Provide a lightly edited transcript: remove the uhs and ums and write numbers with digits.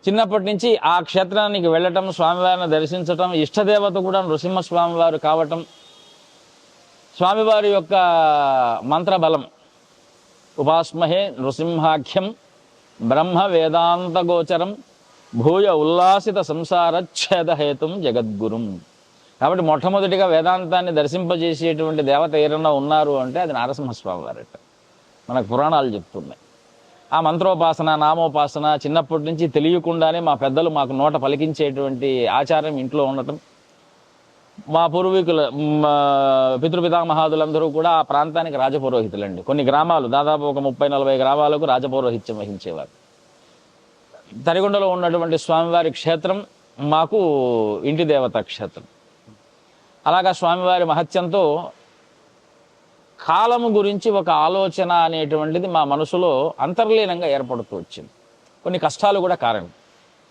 చిన్నప్పటి నుంచి ఆ క్షేత్రానికి వెళ్ళటం, స్వామివారిని దర్శించటం, ఇష్టదేవత కూడా నృసింహస్వామివారు కావటం, స్వామివారి యొక్క మంత్రబలం ఉపాస్మహే నృసింహాఖ్యం బ్రహ్మ వేదాంత గోచరం భూయ ఉల్లాసిత సంసారచ్ఛేదహేతుం జగద్గురుం. కాబట్టి మొట్టమొదటిగా వేదాంతాన్ని దర్శింపజేసేటువంటి దేవత ఏరన్నా ఉన్నారు అంటే అది నరసింహస్వామి వారట. మనకు పురాణాలు చెప్తున్నాయి. ఆ మంత్రోపాసన, నామోపాసన చిన్నప్పటి నుంచి తెలియకుండానే మా పెద్దలు మాకు నోట పలికించేటువంటి ఆచారం ఇంట్లో ఉండటం, మా పూర్వీకుల పితృపితామహాదులందరూ కూడా ఆ ప్రాంతానికి రాజపురోహితులండి. కొన్ని గ్రామాలు, దాదాపు ఒక 30-40 గ్రామాలకు రాజపౌరోహిత్యం వహించేవారు. తరిగొండలో ఉన్నటువంటి స్వామివారి క్షేత్రం మాకు ఇంటి దేవత క్షేత్రం. అలాగా స్వామివారి మహత్యంతో కాలము గురించి ఒక ఆలోచన అనేటువంటిది మా మనసులో అంతర్లీనంగా ఏర్పడుతూ వచ్చింది. కొన్ని కష్టాలు కూడా కారణం.